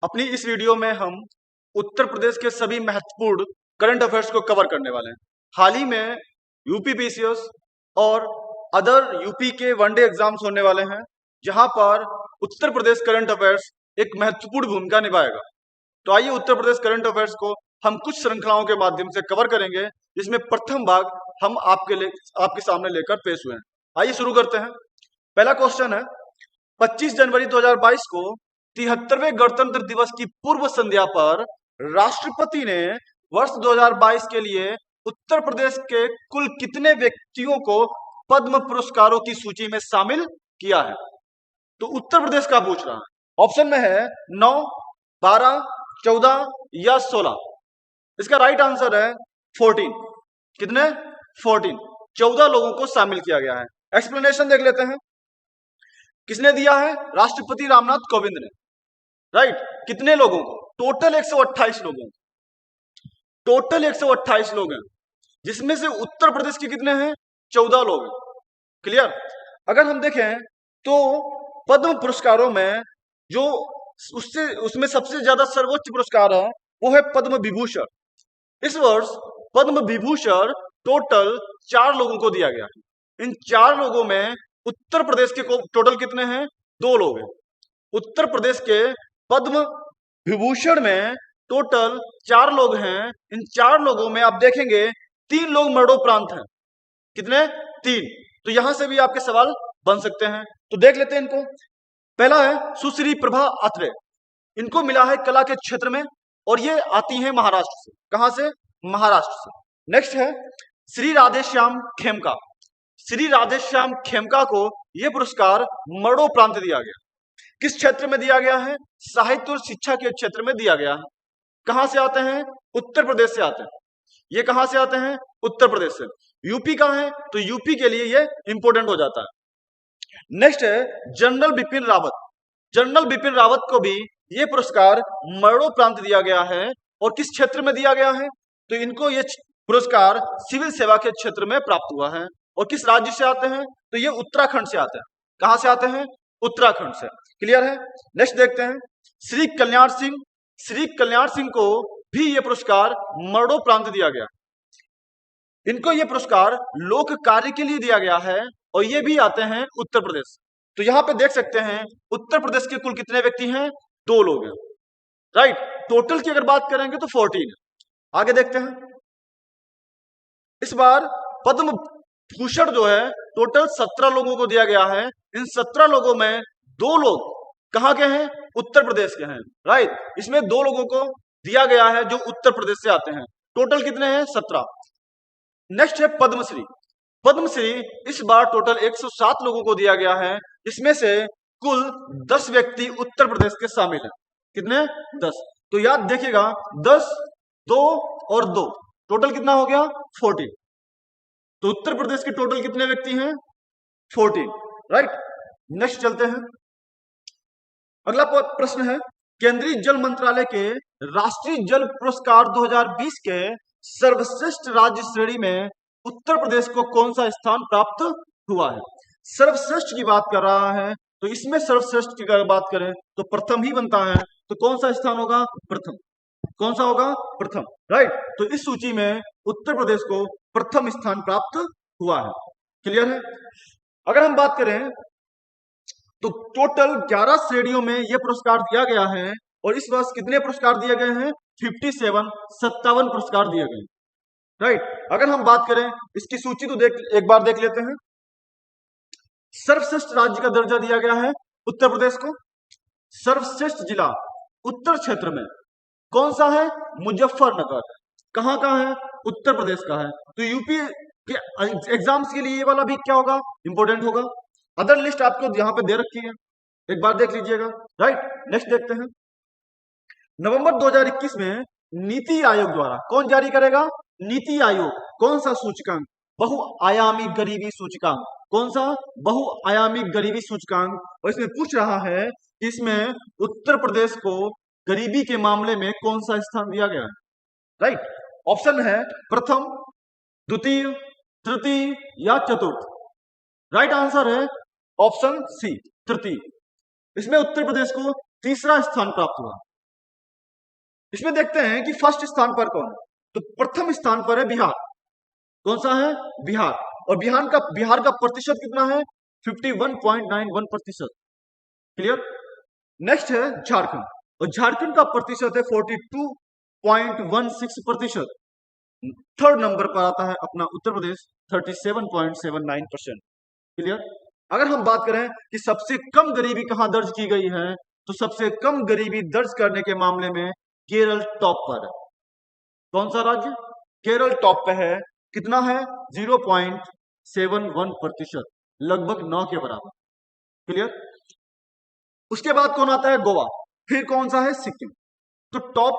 अपनी इस वीडियो में हम उत्तर प्रदेश के सभी महत्वपूर्ण करंट अफेयर्स को कवर करने वाले हैं। हाल ही में यूपी पीसीएस और अदर यूपी के वनडे एग्जाम्स होने वाले हैं, जहां पर उत्तर प्रदेश करंट अफेयर्स एक महत्वपूर्ण भूमिका निभाएगा। तो आइए उत्तर प्रदेश करंट अफेयर्स को हम कुछ श्रृंखलाओं के माध्यम से कवर करेंगे, जिसमें प्रथम भाग हम आपके सामने लेकर पेश हुए हैं। आइए शुरू करते हैं। पहला क्वेश्चन है, 25 जनवरी 2022 को 73वें गणतंत्र दिवस की पूर्व संध्या पर राष्ट्रपति ने वर्ष 2022 के लिए उत्तर प्रदेश के कुल कितने व्यक्तियों को पद्म पुरस्कारों की सूची में शामिल किया है? तो उत्तर प्रदेश का पूछ रहा है। ऑप्शन में है 9, 12, 14 या 16। इसका राइट आंसर है 14। कितने? 14। 14 लोगों को शामिल किया गया है। एक्सप्लेनेशन देख लेते हैं। किसने दिया है? राष्ट्रपति रामनाथ कोविंद ने। राइट। कितने लोगों को? टोटल 128 लोगों को। टोटल 128 लोग हैं, जिसमें से उत्तर प्रदेश के कितने हैं? 14 लोग हैं। क्लियर? अगर हम देखें तो पद्म पुरस्कारों में जो उसमें सबसे ज्यादा सर्वोच्च पुरस्कार है वो है पद्म विभूषण। इस वर्ष पद्म विभूषण टोटल 4 लोगों को दिया गया है। इन 4 लोगों में उत्तर प्रदेश के टोटल कितने हैं? 2 लोग हैं। उत्तर प्रदेश के पद्म विभूषण में टोटल 4 लोग हैं। इन 4 लोगों में आप देखेंगे 3 लोग मरणोपरांत हैं। कितने? 3। तो यहां से भी आपके सवाल बन सकते हैं, तो देख लेते हैं इनको। पहला है सुश्री प्रभा अत्रे। इनको मिला है कला के क्षेत्र में और ये आती हैं महाराष्ट्र से। कहां से? महाराष्ट्र से। नेक्स्ट है श्री राधेश्याम खेमका। श्री राधेश्याम खेमका को यह पुरस्कार मरणोपरांत दिया गया। किस क्षेत्र में दिया गया है? साहित्य और शिक्षा के क्षेत्र में दिया गया है। कहां से आते हैं? उत्तर प्रदेश से आते हैं। ये कहां से आते हैं? उत्तर प्रदेश से। यूपी का है तो यूपी के लिए ये इंपॉर्टेंट हो जाता है। नेक्स्ट है जनरल बिपिन रावत। जनरल बिपिन रावत को भी ये पुरस्कार मरणोपरांत दिया गया है। और किस क्षेत्र में दिया गया है? तो इनको ये पुरस्कार सिविल सेवा के क्षेत्र में प्राप्त हुआ है। और किस राज्य से आते हैं? तो ये उत्तराखंड से आते हैं। कहां से आते हैं? उत्तराखंड से। क्लियर है? नेक्स्ट देखते हैं श्री कल्याण सिंह। श्री कल्याण सिंह को भी ये पुरस्कार मरणोपरांत दिया गया। इनको ये पुरस्कार लोक कार्य के लिए दिया गया है और ये भी आते हैं उत्तर प्रदेश। तो यहां पे देख सकते हैं उत्तर प्रदेश के कुल कितने व्यक्ति हैं? 2 लोग हैं। राइट। टोटल की अगर बात करेंगे तो 14 है। आगे देखते हैं। इस बार पद्म भूषण जो है टोटल 17 लोगों को दिया गया है। इन 17 लोगों में 2 लोग कहां के हैं? उत्तर प्रदेश के हैं। राइट। इसमें 2 लोगों को दिया गया है जो उत्तर प्रदेश से आते हैं। टोटल कितने हैं? 17। नेक्स्ट है पद्मश्री। पद्मश्री इस बार टोटल 107 लोगों को दिया गया है। इसमें से कुल 10 व्यक्ति उत्तर प्रदेश के शामिल हैं। कितने? 10। तो याद देखिएगा 10, 2 और 2 टोटल कितना हो गया? 14। तो उत्तर प्रदेश के टोटल कितने व्यक्ति हैं? 14। राइट। नेक्स्ट चलते हैं। अगला प्रश्न है केंद्रीय जल मंत्रालय के राष्ट्रीय जल पुरस्कार 2020 के सर्वश्रेष्ठ राज्य श्रेणी में उत्तर प्रदेश को कौन सा स्थान प्राप्त हुआ है? सर्वश्रेष्ठ की बात कर रहा है, तो इसमें सर्वश्रेष्ठ की अगर बात करें तो प्रथम ही बनता है। तो कौन सा स्थान होगा? प्रथम। कौन सा होगा? प्रथम। राइट। तो इस सूची में उत्तर प्रदेश को प्रथम स्थान प्राप्त हुआ है। क्लियर है? अगर हम बात करें तो टोटल 11 श्रेणियों में यह पुरस्कार दिया गया है और इस वर्ष कितने पुरस्कार दिए गए हैं? 57 पुरस्कार दिए गए। राइट। अगर हम बात करें इसकी सूची तो एक बार देख लेते हैं। सर्वश्रेष्ठ राज्य का दर्जा दिया गया है उत्तर प्रदेश को। सर्वश्रेष्ठ जिला उत्तर क्षेत्र में कौन सा है? मुजफ्फरनगर। कहां का है? उत्तर प्रदेश का है। तो यूपी के एग्जाम्स के लिए ये वाला भी क्या होगा? इंपॉर्टेंट होगा। अदर लिस्ट आपको यहां पे दे रखी है, एक बार देख लीजिएगा। राइट। नेक्स्ट देखते हैं। नवंबर 2021 में नीति आयोग द्वारा कौन जारी करेगा? नीति आयोग। कौन सा सूचकांक? बहुआयामी गरीबी सूचकांक। कौन सा? बहुआयामी गरीबी सूचकांक। और इसमें पूछ रहा है कि इसमें उत्तर प्रदेश को गरीबी के मामले में कौन सा स्थान दिया गया है? राइट। ऑप्शन है प्रथम, द्वितीय, तृतीय या चतुर्थ। राइट आंसर है ऑप्शन सी, तृतीय। इसमें उत्तर प्रदेश को तीसरा स्थान प्राप्त हुआ। इसमें देखते हैं कि फर्स्ट स्थान पर कौन है। तो प्रथम स्थान पर है बिहार। कौन सा है? बिहार। और बिहार का प्रतिशत कितना है? 51.91%। क्लियर। नेक्स्ट है झारखंड, और झारखंड का प्रतिशत है 42.16%। थर्ड नंबर पर आता है अपना उत्तर प्रदेश 37.79%। क्लियर। अगर हम बात करें कि सबसे कम गरीबी कहां दर्ज की गई है, तो सबसे कम गरीबी दर्ज करने के मामले में केरल टॉप पर है। कौन सा राज्य? केरल टॉप पे है। कितना है? 0.71%, लगभग 9 के बराबर। क्लियर। उसके बाद कौन आता है? गोवा। फिर कौन सा है? सिक्किम। तो टॉप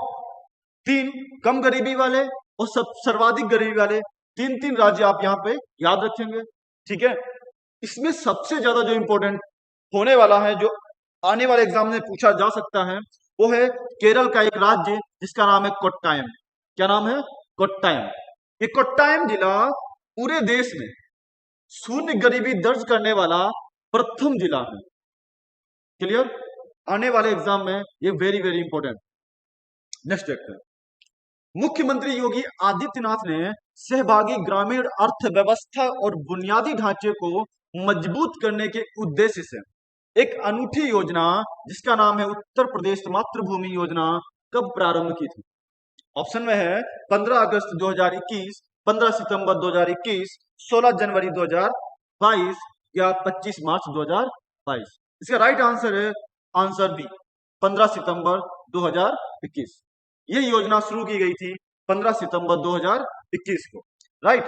3 कम गरीबी वाले और सब सर्वाधिक गरीबी वाले 3 राज्य आप यहां पे याद रखेंगे। ठीक है। इसमें सबसे ज्यादा जो इंपॉर्टेंट होने वाला है, जो आने वाले एग्जाम में पूछा जा सकता है, वो है केरल का एक राज्य जिसका नाम है कोट्टायम। क्या नाम है? कोट्टायम। ये कोट्टायम जिला पूरे देश में शून्य गरीबी दर्ज करने वाला प्रथम जिला है। क्लियर। आने वाले एग्जाम में ये वेरी वेरी इंपॉर्टेंट। नेक्स्ट देखते हैं। मुख्यमंत्री योगी आदित्यनाथ ने सहभागी ग्रामीण अर्थव्यवस्था और बुनियादी ढांचे को मजबूत करने के उद्देश्य से एक अनूठी योजना जिसका नाम है उत्तर प्रदेश मातृभूमि योजना कब प्रारंभ की थी? ऑप्शन में है 15 अगस्त 2021, 15 सितंबर 2021, 16 जनवरी 2022 या 25 मार्च 2022। इसका राइट आंसर है आंसर बी, 15 सितंबर 2021। ये योजना शुरू की गई थी 15 सितंबर 2021 को। राइट।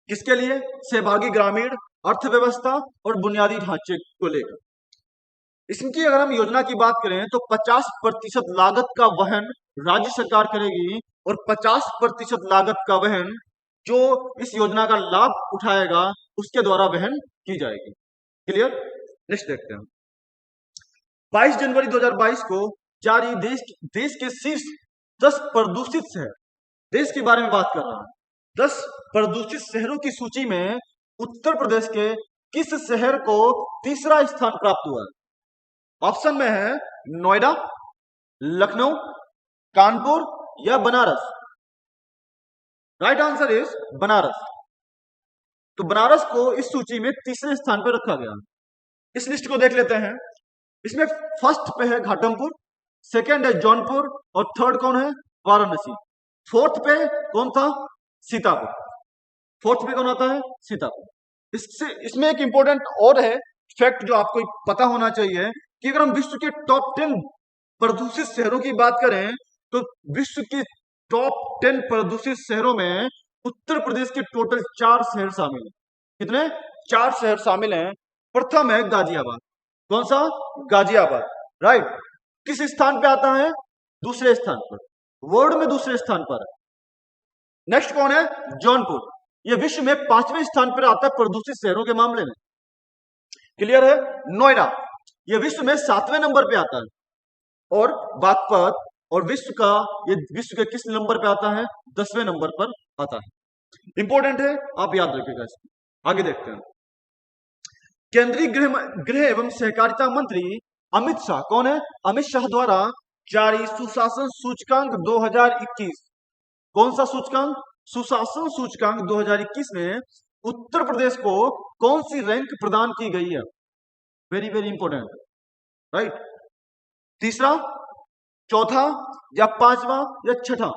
किसके लिए? सहभागी ग्रामीण अर्थव्यवस्था और बुनियादी ढांचे को लेकर। इसकी अगर हम योजना की बात करें तो 50% लागत का वहन राज्य सरकार करेगी और 50% लागत का वहन जो इस योजना का लाभ उठाएगा उसके द्वारा वहन की जाएगी। क्लियर। नेक्स्ट देखते हैं। 22 जनवरी 2022 को जारी देश के शीर्ष 10 प्रदूषित शहर, देश के बारे में बात कर रहा हूं, 10 प्रदूषित शहरों की सूची में उत्तर प्रदेश के किस शहर को तीसरा स्थान प्राप्त हुआ है? ऑप्शन में है नोएडा, लखनऊ, कानपुर या Banaras. Right answer is Banaras. तो बनारस को इस सूची में तीसरे स्थान पर रखा गया। इस लिस्ट को देख लेते हैं। इसमें फर्स्ट पे है घाटमपुर, सेकंड है जौनपुर और थर्ड कौन है? वाराणसी। फोर्थ पे कौन था? सीतापुर। फोर्थ पे कौन आता है? सीतापुर। इसमें एक इंपॉर्टेंट और है फैक्ट जो आपको पता होना चाहिए कि अगर हम विश्व के टॉप 10 प्रदूषित शहरों की बात करें तो विश्व के टॉप 10 प्रदूषित शहरों में उत्तर प्रदेश के टोटल 4 शहर शामिल हैं। कितने? 4 शहर शामिल हैं। प्रथम है गाजियाबाद। कौन सा? गाजियाबाद। राइट। किस स्थान पे आता है? दूसरे स्थान पर, वर्ल्ड में दूसरे स्थान पर है। नेक्स्ट कौन है? जौनपुर। यह विश्व में 5वें स्थान पर आता है प्रदूषित शहरों के मामले में। क्लियर है। नोएडा यह विश्व में 7वें नंबर पे आता है। और बागपत और ये विश्व के किस नंबर पे आता है? 10वें नंबर पर आता है। इंपॉर्टेंट है, आप याद रखिएगा इसको। आगे देखते हैं। केंद्रीय गृह एवं सहकारिता मंत्री अमित शाह, कौन है? अमित शाह द्वारा जारी सुशासन सूचकांक 2021। कौन सा सूचकांक? सुशासन सूचकांक 2021 में उत्तर प्रदेश को कौन सी रैंक प्रदान की गई है? Very very important. राइट। तीसरा, चौथा या पांचवा या छठा?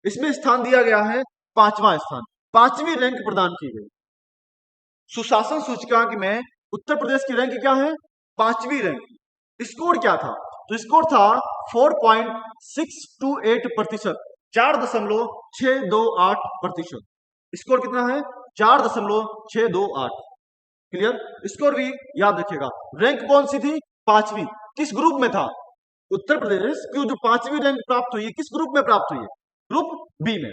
इसमें स्थान दिया गया है 5वां स्थान, 5वीं रैंक प्रदान की गई। सुशासन सूचकांक में उत्तर प्रदेश की रैंक क्या है? 5वीं रैंक। स्कोर क्या था? तो स्कोर था 4.628%, 4.628%। स्कोर कितना है? 4.628। क्लियर। स्कोर भी याद रखिएगा। रैंक कौन सी थी? 5वीं। किस ग्रुप में था? उत्तर प्रदेश की जो 5वीं रैंक प्राप्त हुई किस ग्रुप में प्राप्त हुई है? ग्रुप बी में।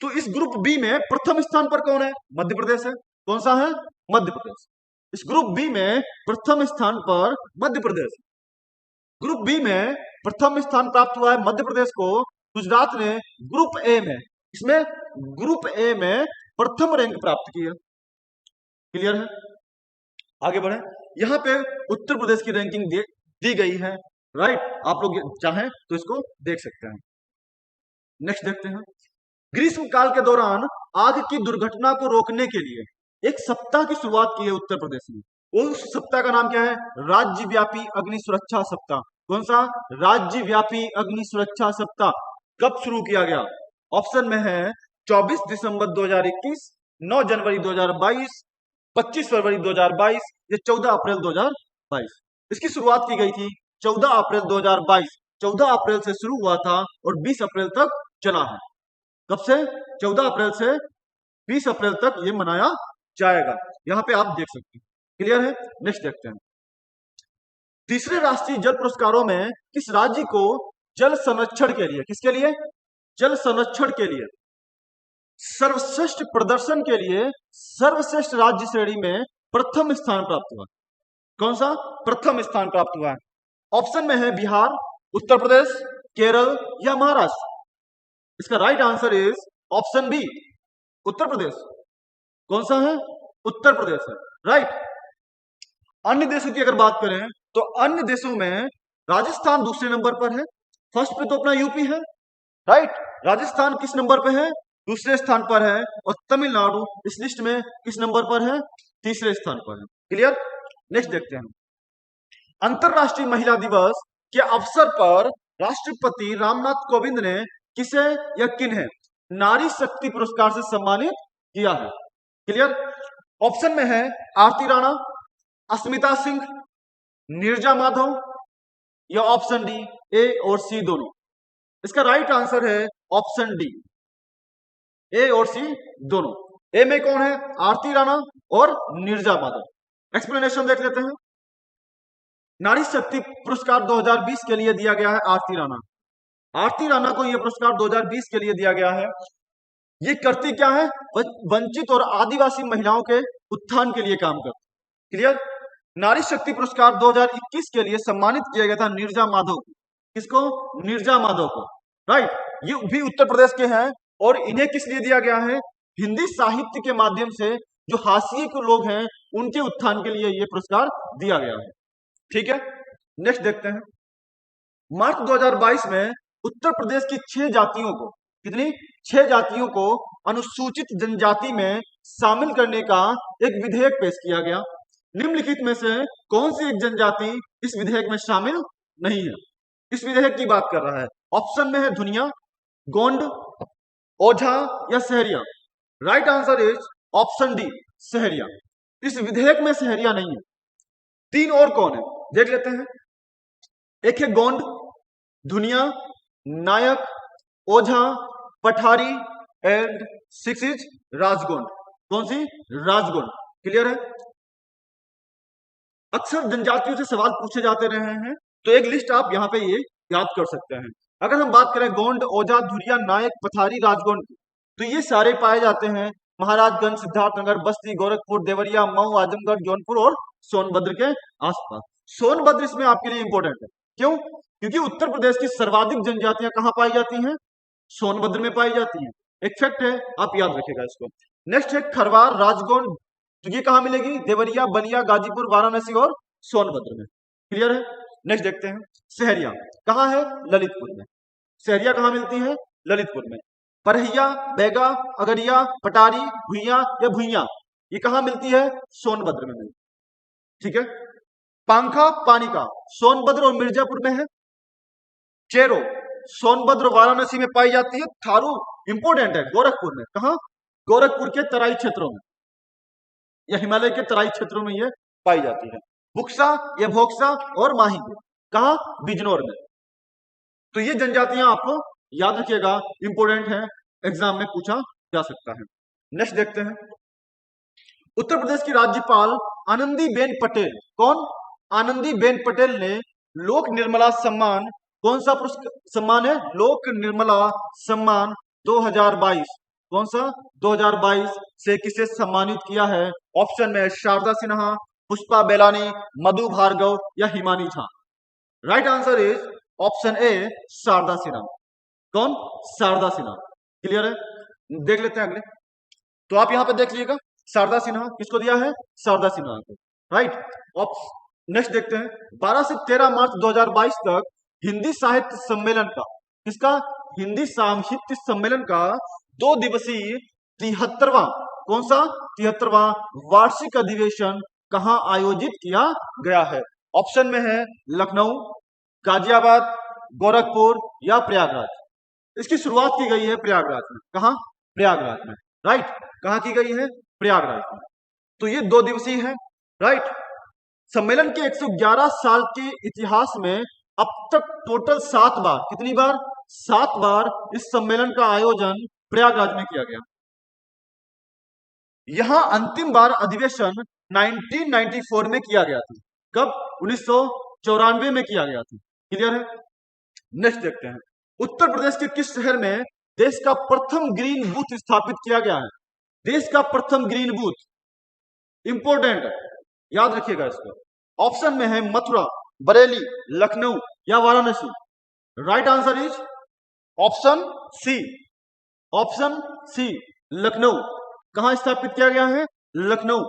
तो इस ग्रुप बी में प्रथम स्थान पर कौन है? मध्य प्रदेश है। कौन सा है? मध्य प्रदेश। इस ग्रुप बी में प्रथम स्थान पर मध्य प्रदेश। ग्रुप बी में प्रथम स्थान प्राप्त हुआ है मध्य प्रदेश को। गुजरात ने ग्रुप ए में, इसमें ग्रुप ए में प्रथम रैंक प्राप्त की है। क्लियर है। आगे बढ़े। यहां पे उत्तर प्रदेश की रैंकिंग दी गई है राइट, आप लोग चाहें तो इसको देख सकते हैं। नेक्स्ट देखते हैं। ग्रीष्म काल के दौरान आग की दुर्घटना को रोकने के लिए एक सप्ताह की शुरुआत की है उत्तर प्रदेश में। उस सप्ताह का नाम क्या है? राज्यव्यापी अग्नि सुरक्षा सप्ताह। कौन सा? राज्यव्यापी अग्नि सुरक्षा सप्ताह। कब शुरू किया गया? ऑप्शन में है 24 दिसंबर 2021, 9 जनवरी 2022, 25 फरवरी 2022 या 14 अप्रैल 2022। इसकी शुरुआत की गई थी 14 अप्रैल 2022। 14 अप्रैल से शुरू हुआ था और 20 अप्रैल तक चला है। कब से? 14 अप्रैल से 20 अप्रैल तक ये मनाया जाएगा। यहां पे आप देख सकते हैं। क्लियर है? नेक्स्ट देखते हैं। तीसरे राष्ट्रीय जल पुरस्कारों में किस राज्य को जल संरक्षण के लिए, किसके लिए? जल संरक्षण के लिए सर्वश्रेष्ठ प्रदर्शन के लिए सर्वश्रेष्ठ राज्य श्रेणी में प्रथम स्थान प्राप्त हुआ। कौन सा? प्रथम स्थान प्राप्त हुआ है। ऑप्शन में है बिहार, उत्तर प्रदेश, केरल या महाराष्ट्र। इसका right answer is option B, Uttar Pradesh. कौन सा है? उत्तर प्रदेश है। राइट। अन्य देशों की अगर बात करें तो अन्य देशों में राजस्थान दूसरे नंबर पर है। फर्स्ट पे तो अपना यूपी है। राइट। राजस्थान किस नंबर पे है? दूसरे स्थान पर है। और तमिलनाडु इस लिस्ट में किस नंबर पर है? तीसरे स्थान पर है। क्लियर? नेक्स्ट देखते हैं। अंतरराष्ट्रीय महिला दिवस के अवसर पर राष्ट्रपति रामनाथ कोविंद ने किसे या किन्हें नारी शक्ति पुरस्कार से सम्मानित किया है? क्लियर? ऑप्शन में है आरती राणा, अस्मिता सिंह, नीरजा माधव या ऑप्शन डी ए और सी दोनों। इसका राइट आंसर है ऑप्शन डी, ए और सी दोनों। ए में कौन है? आरती राणा और नीरजा माधव। एक्सप्लेनेशन देख लेते हैं। नारी शक्ति पुरस्कार 2020 के लिए दिया गया है आरती राणा। आरती राणा को यह पुरस्कार 2020 के लिए दिया गया है। ये करती क्या है? वंचित और आदिवासी महिलाओं के उत्थान के लिए काम करती। क्लियर? नारी शक्ति पुरस्कार 2021 के लिए सम्मानित किया गया था नीरजा माधव को। किसको? नीरजा माधव को। राइट। ये भी उत्तर प्रदेश के हैं और इन्हें किस लिए दिया गया है? हिंदी साहित्य के माध्यम से जो हाशिए के लोग हैं उनके उत्थान के लिए यह पुरस्कार दिया गया है। ठीक है। नेक्स्ट देखते हैं। मार्च 2022 में उत्तर प्रदेश की 6 जातियों को, कितनी? 6 जातियों को अनुसूचित जनजाति में शामिल करने का एक विधेयक पेश किया गया। निम्नलिखित में से कौन सी एक जनजाति इस विधेयक में शामिल नहीं है? इस विधेयक की बात कर रहा है। ऑप्शन में है धुनिया, गोंड, ओझा या Sahariya. Right answer is option D, Sahariya. इस विधेयक में सहरिया नहीं है। 3 और कौन है देख लेते हैं। एक है गोंड, धुनिया, नायक, ओझा, पठारी एंड 6 इज राजगोंड। कौन सी? राजगोंड। क्लियर है? अक्सर जनजातियों से सवाल पूछे जाते रहे हैं तो एक लिस्ट आप यहाँ पे ये याद कर सकते हैं। अगर हम बात करें गोंड, ओझा, धुरिया, नायक, पठारी, राजगोंड की, तो ये सारे पाए जाते हैं महाराजगंज, सिद्धार्थनगर, बस्ती, गोरखपुर, देवरिया, मऊ, आजमगढ़, जौनपुर और सोनभद्र के आसपास। सोनभद्र इसमें आपके लिए इंपॉर्टेंट है। क्यों? क्योंकि उत्तर प्रदेश की सर्वाधिक जनजातियां कहाँ पाई जाती हैं? सोनभद्र में पाई जाती हैं। एक फैक्ट है, आप याद रखिएगा इसको। नेक्स्ट है खरवार, राजगोंड, तो ये कहां मिलेगी? देवरिया, बलिया, गाजीपुर, वाराणसी और सोनभद्र में। क्लियर है? नेक्स्ट देखते हैं। सहरिया कहां है? ललितपुर में। सहरिया कहां मिलती है? ललितपुर में। परहिया, बैगा, अगरिया, पटारी, भुइया या भुइया, ये कहां मिलती है? सोनभद्र में मिलती। ठीक है। पांखा, पानिका सोनभद्र और मिर्जापुर में है। चेरो सोनभद्र वाराणसी में पाई जाती है। थारू इंपोर्टेंट है, गोरखपुर में। कहा? गोरखपुर के तराई क्षेत्रों में या हिमालय के तराई क्षेत्रों में ये पाई जाती है। बुक्सा या भोक्सा और माही कहा? बिजनौर में। तो ये जनजातियां आपको याद रखिएगा, इंपोर्टेंट है, एग्जाम में पूछा जा सकता है। नेक्स्ट देखते हैं। उत्तर प्रदेश की राज्यपाल आनंदीबेन पटेल, कौन? आनंदीबेन पटेल ने लोक निर्मला सम्मान, कौन सा सम्मान है? लोक निर्मला सम्मान 2022, कौन सा? 2022 से किसे सम्मानित किया है? ऑप्शन में शारदा सिन्हा, पुष्पा बेलानी, मधु भार्गव या Himani Jha. Right answer is option A, Sharda Sinha. कौन? शारदा सिन्हा। क्लियर है? देख लेते हैं अगले। तो आप यहां पे देख लीजिएगा, शारदा सिन्हा किसको दिया है? शारदा सिन्हा को। राइट। नेक्स्ट देखते हैं, 12 से 13 मार्च 2022 तक हिंदी साहित्य सम्मेलन का, इसका हिंदी साहित्य सम्मेलन का 2 दिवसीय 73वां, कौन सा 73वां वार्षिक अधिवेशन कहाँ आयोजित किया गया है? ऑप्शन में है लखनऊ, गाजियाबाद, गोरखपुर या प्रयागराज। इसकी शुरुआत की गई है प्रयागराज में। कहा? प्रयागराज में। राइट, कहाँ की गई है? प्रयागराज में। तो ये 2 दिवसीय है। राइट, सम्मेलन के 111 साल के इतिहास में अब तक टोटल 7 बार, कितनी बार? 7 बार इस सम्मेलन का आयोजन प्रयागराज में किया गया। यहां अंतिम बार अधिवेशन 1994 में किया गया था। कब? 1994 में किया गया था। क्लियर है? नेक्स्ट देखते हैं, उत्तर प्रदेश के किस शहर में देश का प्रथम ग्रीन बूथ स्थापित किया गया है? देश का प्रथम ग्रीन बूथ, इंपोर्टेंट है, याद रखिएगा इसको। ऑप्शन में है मथुरा, बरेली, लखनऊ या Varanasi. Right answer is option C, option C, Lucknow. कहां स्थापित किया गया है? लखनऊ।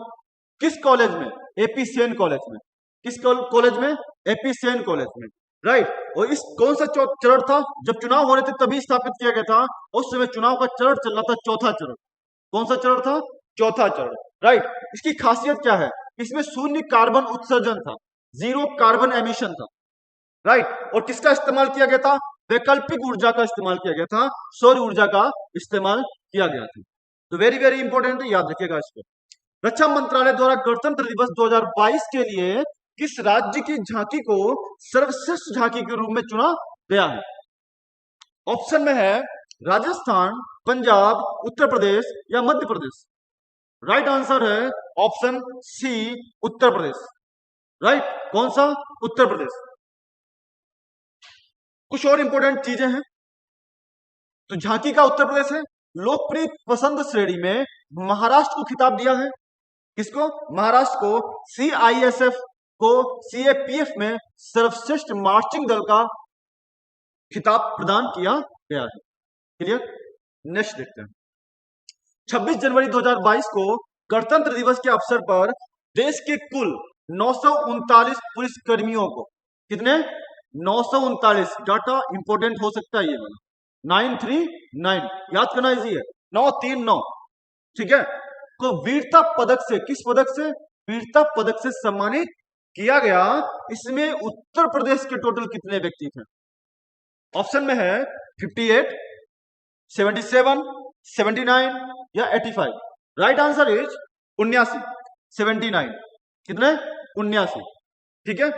किस कॉलेज में? एपी सेन कॉलेज में। किस कॉलेज में? एपी सेन कॉलेज में। राइट, और इस कौन सा चरण था? जब चुनाव हो रहे थे तभी स्थापित किया गया था। उस समय चुनाव का चरण चल रहा था, चौथा चरण। कौन सा चरण था? चौथा चरण। राइट, इसकी खासियत क्या है? इसमें शून्य कार्बन उत्सर्जन था, जीरो कार्बन एमिशन था। राइट, और किसका इस्तेमाल किया गया था? वैकल्पिक ऊर्जा का इस्तेमाल किया गया था, सौर ऊर्जा का इस्तेमाल किया गया था। तो वेरी वेरी इंपॉर्टेंट है, याद रखिएगा इसको। रक्षा मंत्रालय द्वारा गणतंत्र दिवस 2022 के लिए किस राज्य की झांकी को सर्वश्रेष्ठ झांकी के रूप में चुना गया है? ऑप्शन में है राजस्थान, पंजाब, उत्तर प्रदेश या मध्य प्रदेश। राइट आंसर है option C, Uttar Pradesh. Right, कौन सा? उत्तर प्रदेश। कुछ और इंपॉर्टेंट चीजें हैं। तो झांकी का उत्तर प्रदेश है। लोकप्रिय पसंद श्रेणी में महाराष्ट्र को खिताब दिया है। किसको? महाराष्ट्र को। सीआईएसएफ को सीएपीएफ में सर्वश्रेष्ठ मार्चिंग दल का खिताब प्रदान किया गया है। क्लियर? नेक्स्ट देखते हैं, 26 जनवरी 2022 को गणतंत्र दिवस के अवसर पर देश के कुल 939 पुलिस कर्मियों को, कितने? 939। डाटा इंपॉर्टेंट हो सकता है ये वाला, 939 याद करना इजी है, 939। ठीक है, को वीरता पदक से, किस पदक से? वीरता पदक से सम्मानित किया गया। इसमें उत्तर प्रदेश के टोटल कितने व्यक्ति थे? ऑप्शन में है 58, 77, 79 या 85। Right answer is 79, 79। कितने? 79। ठीक है,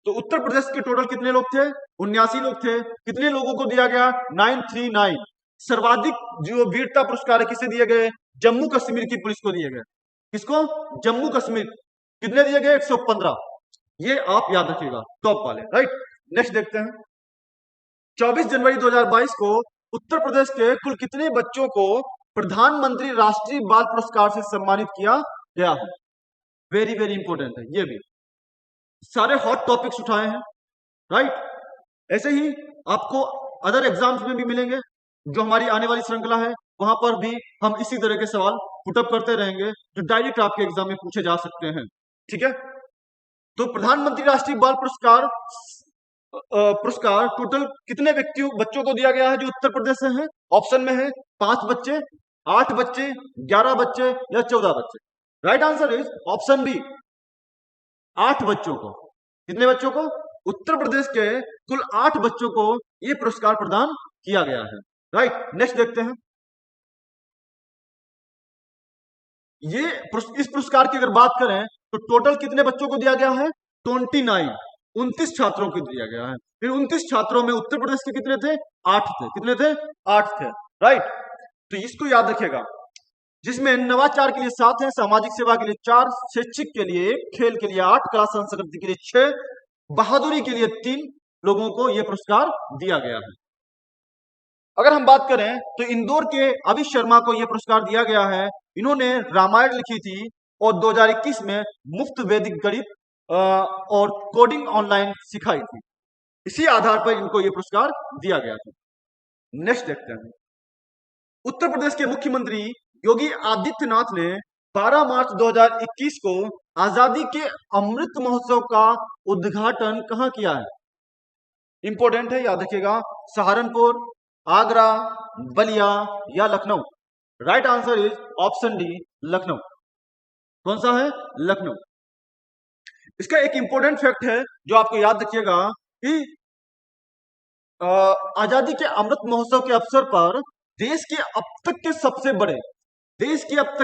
तो उत्तर प्रदेश के टोटल कितने लोग थे? 79 लोग थे। कितने लोगों को दिया गया? 939। सर्वाधिक जो वीरता पुरस्कार है किसे दिए गए? जम्मू कश्मीर की पुलिस को दिए गए। किसको? जम्मू कश्मीर। कितने दिए गए? 115। ये आप याद रखिएगा, टॉप वाले। राइट, नेक्स्ट देखते हैं, 24 जनवरी 2022 को उत्तर प्रदेश के कुल कितने बच्चों को प्रधानमंत्री राष्ट्रीय बाल पुरस्कार से सम्मानित किया गया है? वेरी वेरी इंपॉर्टेंट है ये भी। सारे हॉट टॉपिक्स उठाए हैं। राइट, ऐसे ही आपको अदर एग्जाम्स में भी मिलेंगे। जो हमारी आने वाली श्रृंखला है वहां पर भी हम इसी तरह के सवाल पुटअप करते रहेंगे जो डायरेक्ट आपके एग्जाम में पूछे जा सकते हैं। ठीक है, तो प्रधानमंत्री राष्ट्रीय बाल पुरस्कार टोटल कितने बच्चों को दिया गया है जो उत्तर प्रदेश से हैं? ऑप्शन में है 5 बच्चे, 8 बच्चे, 11 बच्चे या 14 बच्चे। Right answer is option B, 8 बच्चों को। कितने बच्चों को? उत्तर प्रदेश के कुल 8 बच्चों को यह पुरस्कार प्रदान किया गया है। राइट, नेक्स्ट देखते हैं, ये इस पुरस्कार की अगर बात करें तो टोटल कितने बच्चों को दिया गया है? 29, 29 छात्रों को दिया गया है। फिर 29 छात्रों में उत्तर प्रदेश के कितने थे? 8 थे। कितने थे? 8 थे। राइट, तो इसको याद रखिएगा, जिसमें नवाचार के लिए 7 है, सामाजिक सेवा के लिए 4, शैक्षिक के लिए 1, खेल के लिए 8, कला संस्कृति के लिए 6, बहादुरी के लिए 3 लोगों को यह पुरस्कार दिया गया है। अगर हम बात करें तो इंदौर के अभि शर्मा को यह पुरस्कार दिया गया है। इन्होंने रामायण लिखी थी और 2021 में मुफ्त वैदिक गणित और कोडिंग ऑनलाइन सिखाई थी। इसी आधार पर इनको यह पुरस्कार दिया गया था। नेक्स्ट देखते हैं, उत्तर प्रदेश के मुख्यमंत्री योगी आदित्यनाथ ने 12 मार्च 2021 को आजादी के अमृत महोत्सव का उद्घाटन कहाँ किया है? इंपॉर्टेंट है, याद रखिएगा। सहारनपुर, आगरा, बलिया या Lucknow? Right answer is option D, Lucknow. कौन सा है? लखनऊ। इसका एक इंपॉर्टेंट फैक्ट है जो आपको याद रखिएगा कि आजादी के अमृत महोत्सव के अवसर पर देश के अब तक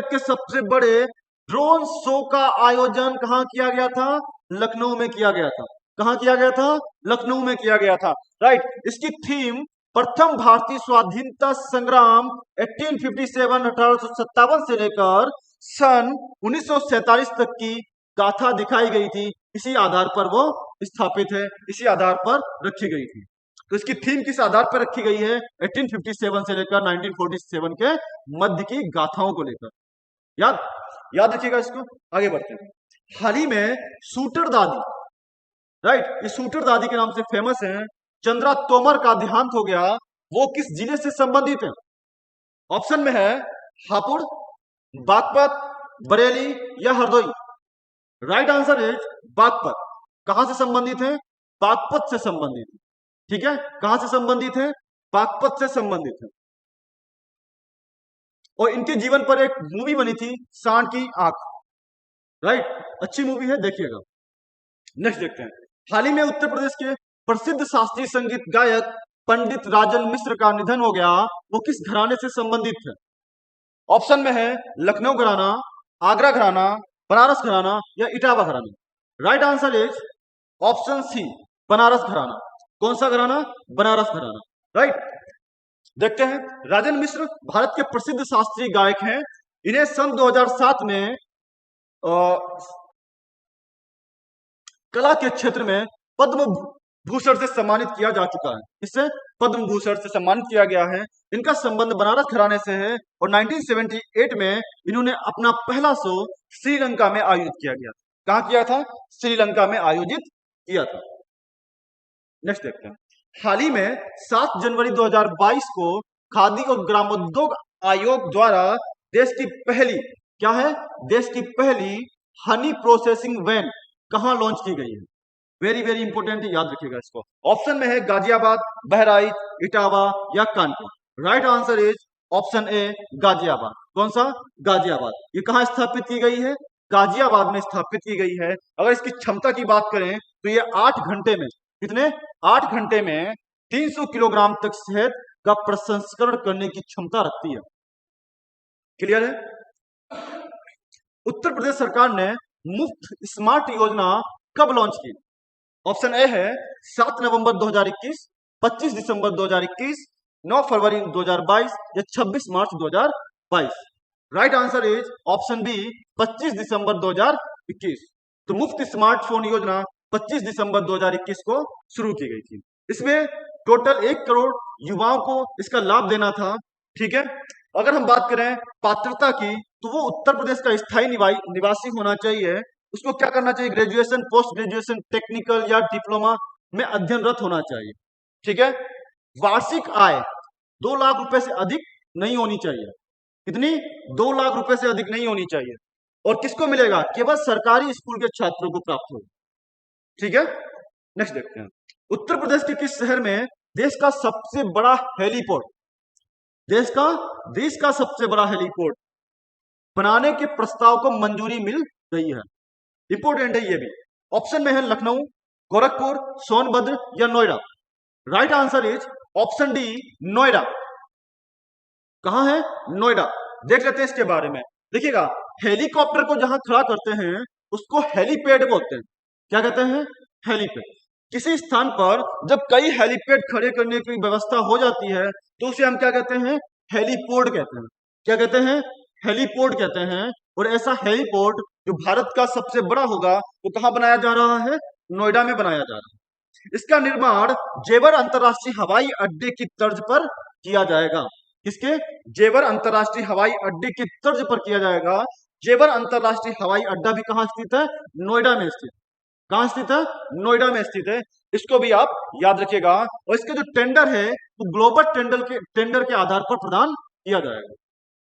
के सबसे बड़े ड्रोन शो का आयोजन कहाँ किया गया था? लखनऊ में किया गया था। कहाँ किया गया था? लखनऊ में किया गया था। राइट। इसकी थीम प्रथम भारतीय स्वाधीनता संग्राम 1857 से लेकर सन 1947 तक की गाथा दिखाई गई थी। इसी आधार पर वो स्थापित है, इसी आधार पर रखी गई थी। तो इसकी थीम किस आधार पर रखी गई है? 1857 से लेकर 1947 के मध्य की गाथाओं को लेकर। याद रखिएगा इसको। आगे बढ़ते हैं। हाल ही में शूटर दादी, राइट, ये शूटर दादी के नाम से फेमस है, चंद्रा तोमर का देहांत हो गया। वो किस जिले से संबंधित है? ऑप्शन में है हापुड़, बागपत, बरेली या Hardoi. Right answer is Baghpat. कहां से संबंधित है? बागपत से संबंधित है। ठीक है, कहां से संबंधित है? बागपत से संबंधित है। और इनके जीवन पर एक मूवी बनी थी, सांड की आंख। राइट, अच्छी मूवी है, देखिएगा। नेक्स्ट देखते हैं। हाल ही में उत्तर प्रदेश के प्रसिद्ध शास्त्रीय संगीत गायक पंडित राजन मिश्र का निधन हो गया। वो किस घराने से संबंधित थे? ऑप्शन में है लखनऊ घराना, आगरा घराना, बनारस घराना या इटावा घराना। Right answer is option C, Banaras घराना। कौन सा घराना? बनारस घराना। राइट। देखते हैं। राजन मिश्र भारत के प्रसिद्ध शास्त्रीय गायक हैं। इन्हें सन 2007 में कला के क्षेत्र में पद्म भूषण से सम्मानित किया जा चुका है। इससे पद्म भूषण से सम्मानित किया गया है। इनका संबंध बनारस घराने से है और 1978 में इन्होंने अपना पहला शो श्रीलंका में आयोजित किया गया। कहाँ किया था? श्रीलंका में आयोजित किया था। नेक्स्ट देखते हैं। हाल ही में 7 जनवरी 2022 को खादी और ग्रामोद्योग आयोग द्वारा देश की पहली, क्या है? देश की पहली हनी प्रोसेसिंग वैन कहां लॉन्च की गई है? वेरी वेरी इंपोर्टेंट है, याद रखिएगा इसको। ऑप्शन में है गाजियाबाद, बहराइच, इटावा या Kanpur. Right answer is option ए, गाजियाबाद। कौन सा? गाजियाबाद। ये कहां स्थापित की गई है? गाजियाबाद में स्थापित की गई है। अगर इसकी क्षमता की बात करें तो ये 8 घंटे में, कितने? 8 घंटे में 300 किलोग्राम तक शहद का प्रसंस्करण करने की क्षमता रखती है। क्लियर है? उत्तर प्रदेश सरकार ने मुफ्त स्मार्ट योजना कब लॉन्च की? ऑप्शन ए है 7 नवंबर 2021, 25 दिसंबर 2021, 9 फरवरी 2022 या 26 मार्च 2022। Right answer is option B, 25 दिसंबर 2021। तो मुफ्त स्मार्टफोन योजना 25 दिसंबर 2021 को शुरू की गई थी। इसमें टोटल 1 करोड़ युवाओं को इसका लाभ देना था। ठीक है। अगर हम बात करें पात्रता की, तो वो उत्तर प्रदेश का स्थायी निवासी होना चाहिए। उसको क्या करना चाहिए? ग्रेजुएशन, पोस्ट ग्रेजुएशन, टेक्निकल या डिप्लोमा में अध्ययनरत होना चाहिए। ठीक है। वार्षिक आय 2 लाख रुपए से अधिक नहीं होनी चाहिए। कितनी? 2 लाख रुपए से अधिक नहीं होनी चाहिए। और किसको मिलेगा? केवल सरकारी स्कूल के छात्रों को प्राप्त होगा। ठीक है। नेक्स्ट देखते हैं। उत्तर प्रदेश के किस शहर में देश का सबसे बड़ा हेलीपोर्ट, देश का सबसे बड़ा हेलीपोर्ट बनाने के प्रस्ताव को मंजूरी मिल गई है? इंपोर्टेंट है ये भी। ऑप्शन में है लखनऊ, गोरखपुर, सोनभद्र या Noida. Right answer is option D, Noida. कहां है? नोएडा। देख लेते हैं इसके बारे में। देखिएगा, हेलीकॉप्टर को जहां खड़ा करते हैं उसको हेलीपैड बोलते हैं। क्या कहते हैं? हेलीपैड। किसी स्थान पर जब कई हेलीपैड खड़े करने की व्यवस्था हो जाती है तो उसे हम क्या कहते हैं? हेलीपोर्ट कहते हैं। क्या कहते हैं? हेलीपोर्ट कहते हैं। और ऐसा हेलीपोर्ट जो भारत का सबसे बड़ा होगा वो कहां बनाया जा रहा है? नोएडा में बनाया जा रहा है। इसका निर्माण जेवर अंतरराष्ट्रीय हवाई अड्डे की तर्ज पर किया जाएगा। किसके? जेवर अंतरराष्ट्रीय हवाई अड्डे की तर्ज पर किया जाएगा। जेवर अंतरराष्ट्रीय हवाई अड्डा भी कहां स्थित है? नोएडा में स्थित। कहां स्थित है? नोएडा में स्थित है। इसको भी आप याद रखिएगा। और इसके जो टेंडर है वो ग्लोबल टेंडर के आधार पर प्रदान किया जाएगा।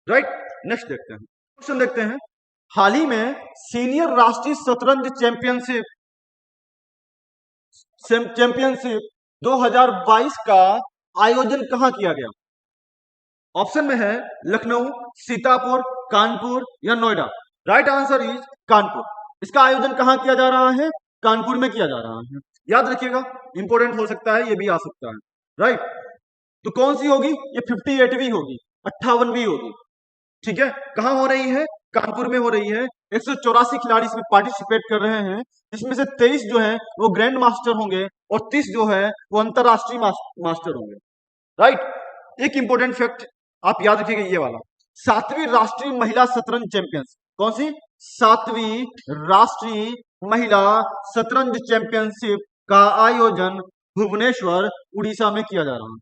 राइट। नेक्स्ट देखते हैं। क्वेश्चन देखते हैं। हाल ही में सीनियर राष्ट्रीय शतरंज चैंपियनशिप 2022 का आयोजन कहाँ किया गया? ऑप्शन में है लखनऊ, सीतापुर, कानपुर या Noida. Right answer is Kanpur. इसका आयोजन कहाँ किया जा रहा है? कानपुर में किया जा रहा है। याद रखिएगा, इंपॉर्टेंट हो सकता है, ये भी आ सकता है। राइट, तो कौन सी होगी? ये 58वीं होगी, 58वीं होगी। ठीक है, कहाँ हो रही है? कानपुर में हो रही है। 184 खिलाड़ी इसमें पार्टिसिपेट कर रहे हैं, जिसमें से 23 जो है वो ग्रैंड मास्टर होंगे और 30 जो है वो अंतरराष्ट्रीय मास्टर होंगे। राइट, एक इंपॉर्टेंट फैक्ट आप याद रखिएगा ये वाला, 7वीं राष्ट्रीय महिला शतरंज चैंपियंस, कौन सी? 7वीं राष्ट्रीय महिला शतरंज चैंपियनशिप का आयोजन भुवनेश्वर उड़ीसा में किया जा रहा है।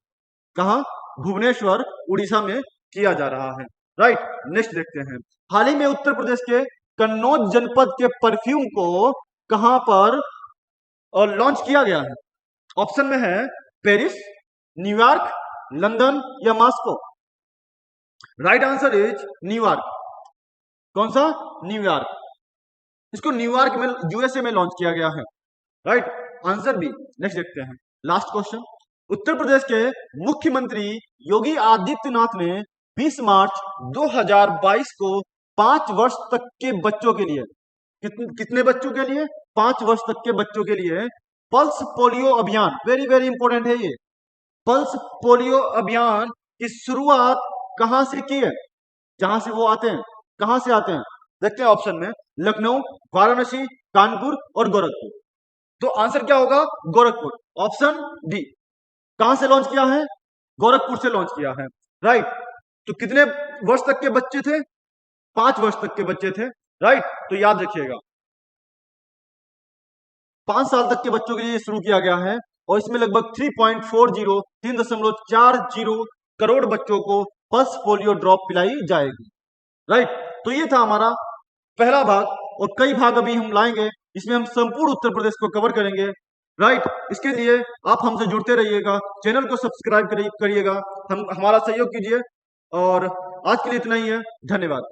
कहा? भुवनेश्वर उड़ीसा में किया जा रहा है। राइट, नेक्स्ट देखते हैं। हाल ही में उत्तर प्रदेश के कन्नौज जनपद के परफ्यूम को कहां पर लॉन्च किया गया है? ऑप्शन में है पेरिस, न्यूयॉर्क, लंदन या Moscow. Right answer is New York. कौन सा? न्यूयॉर्क। इसको न्यूयॉर्क में, यूएसए में लॉन्च किया गया है। Right, answer B. नेक्स्ट देखते हैं, लास्ट क्वेश्चन। उत्तर प्रदेश के मुख्यमंत्री योगी आदित्यनाथ ने 20 मार्च 2022 को 5 वर्ष तक के बच्चों के लिए, कितने बच्चों के लिए? 5 वर्ष तक के बच्चों के लिए पल्स पोलियो अभियान, वेरी वेरी इंपॉर्टेंट है ये, पल्स पोलियो अभियान की शुरुआत कहां से की है? जहां से वो आते हैं, कहां से आते हैं? देखते हैं ऑप्शन में, लखनऊ, वाराणसी, कानपुर और गोरखपुर। तो आंसर क्या होगा? Gorakhpur, option D. कहां से लॉन्च किया है? गोरखपुर से लॉन्च किया है। राइट, तो कितने वर्ष तक के बच्चे थे? 5 वर्ष तक के बच्चे थे। राइट, तो याद रखिएगा 5 साल तक के बच्चों के लिए शुरू किया गया है और इसमें लगभग 3.40 करोड़ बच्चों को पल्स पोलियो ड्रॉप पिलाई जाएगी। राइट, तो ये था हमारा पहला भाग और कई भाग अभी हम लाएंगे, इसमें हम संपूर्ण उत्तर प्रदेश को कवर करेंगे। राइट, इसके लिए आप हमसे जुड़ते रहिएगा, चैनल को सब्सक्राइब करिएगा, हमारा सहयोग कीजिए और आज के लिए इतना ही है। धन्यवाद।